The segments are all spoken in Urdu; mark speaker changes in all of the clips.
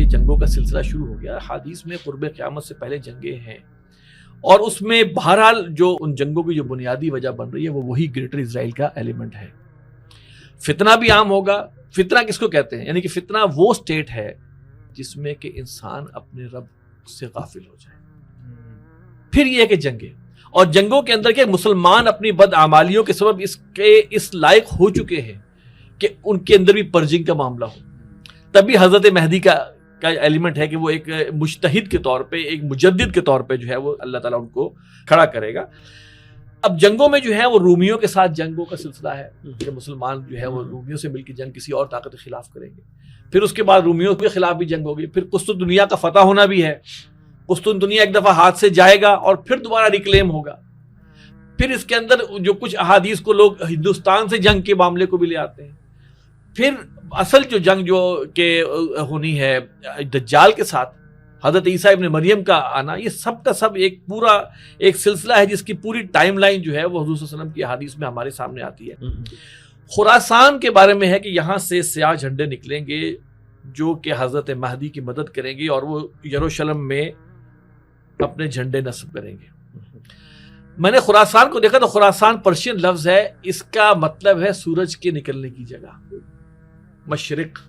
Speaker 1: یہ جنگوں کا سلسلہ شروع ہو گیا. حدیث میں قرب قیامت سے پہلے جنگیں ہیں, اور اس میں بہرحال جو ان جنگوں کی جو بنیادی وجہ بن رہی ہے وہ وہی گریٹر اسرائیل کا ایلیمنٹ ہے. فتنہ بھی عام ہوگا. فتنہ کس کو کہتے ہیں؟ یعنی کہ فتنہ وہ سٹیٹ ہے جس میں کہ انسان اپنے رب سے غافل ہو جائے. پھر یہ ہے کہ جنگیں, اور جنگوں کے اندر کہ مسلمان اپنی بدعمالیوں کے سبب اس لائق ہو چکے ہیں کہ ان کے اندر بھی پرجنگ کا معاملہ ہو. تبھی حضرت مہدی کا ایلیمنٹ ہے کہ وہ ایک مجتہد کے طور پہ, ایک مجدد کے طور پہ جو ہے وہ اللہ تعالیٰ ان کو کھڑا کرے گا. اب جنگوں میں جو ہے وہ رومیوں کے ساتھ جنگوں کا سلسلہ ہے کہ مسلمان جو ہے وہ رومیوں سے مل کے جنگ کسی اور طاقت کے خلاف کریں گے. پھر اس کے بعد رومیوں کے خلاف بھی جنگ ہوگی. پھر قسطنطنیہ دنیا کا فتح ہونا بھی ہے. قسطنطنیہ ایک دفعہ ہاتھ سے جائے گا اور پھر دوبارہ ریکلیم ہوگا. پھر اس کے اندر جو کچھ احادیث کو لوگ ہندوستان سے جنگ کے معاملے کو بھی لے آتے ہیں. پھر اصل جو جنگ جو کہ ہونی ہے دجال کے ساتھ, حضرت عیسیٰ ابن مریم کا آنا, یہ سب کا سب ایک پورا ایک سلسلہ ہے جس کی پوری ٹائم لائن جو ہے وہ حضور صلی اللہ علیہ وسلم کی احادیث میں ہمارے سامنے آتی ہے. خراسان کے بارے میں ہے کہ یہاں سے سیاہ جھنڈے نکلیں گے جو کہ حضرت مہدی کی مدد کریں گے, اور وہ یروشلم میں اپنے جھنڈے نصب کریں گے. میں نے خراسان کو دیکھا تو خراسان پرشین لفظ ہے, اس کا مطلب ہے سورج کے نکلنے کی جگہ, مشرق.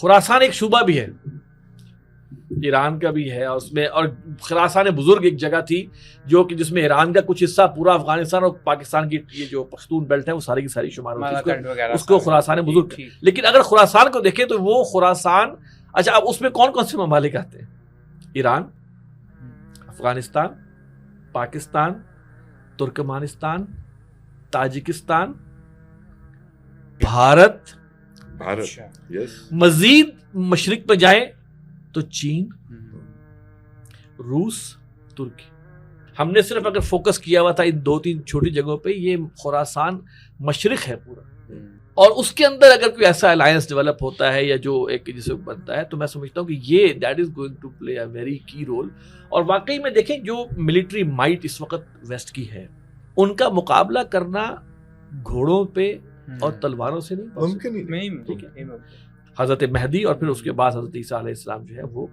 Speaker 1: خراسان ایک صوبہ بھی ہے, ایران کا بھی ہے, اور اس میں اور خراسان بزرگ ایک جگہ تھی جو کہ جس میں ایران کا کچھ حصہ, پورا افغانستان اور پاکستان کی یہ جو پختون بیلٹ ہے وہ ساری کی ساری شمار ہوتی ہے, اس کو خراسان بزرگ. لیکن اگر خراسان کو دیکھیں تو وہ خراسان, اچھا اب اس میں کون کون سے ممالک آتے ہیں؟ Iran, Afghanistan, Pakistan, Turkmenistan, Tajikistan, Bharat. مزید مشرق پہ جائیں تو چین, روس, ترکی. ہم نے صرف اگر فوکس کیا ہوا تھا ان 2-3 چھوٹی جگہوں پہ, یہ خراسان مشرق ہے پورا. اور اس کے اندر اگر کوئی ایسا الائنس ڈیولپ ہوتا ہے یا جو ایک جسے بنتا ہے تو میں سمجھتا ہوں کہ یہ that is going to play a very key role. اور واقعی میں دیکھیں جو ملٹری مائٹ اس وقت ویسٹ کی ہے, ان کا مقابلہ کرنا گھوڑوں پہ اور تلواروں سے نہیں ممکن. حضرت مہدی اور پھر اس کے بعد حضرت عیسیٰ علیہ السلام جو ہے وہ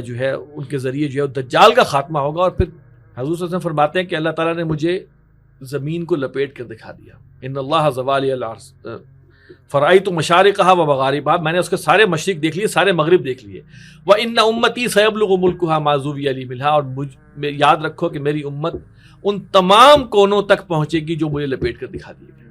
Speaker 1: جو ہے ان کے ذریعے جو ہے دجال کا خاتمہ ہوگا. اور پھر حضور صلی اللہ علیہ وسلم فرماتے ہیں کہ اللہ تعالیٰ نے مجھے زمین کو لپیٹ کر دکھا دیا. ان اللہ زوالی الارض فرائیت مشارقہا و مغاربہا, میں نے اس کے سارے مشرق دیکھ لیے, سارے مغرب دیکھ لیے. وَإِنَّ أُمَّتِي سَيَبْلُغُ مُلْكُهَا مَا زُوِّيَ لِي مِنْهَا, اور یاد رکھو کہ میری امت ان تمام کونوں تک پہنچے گی جو مجھے لپیٹ کر دکھا دیے گئے.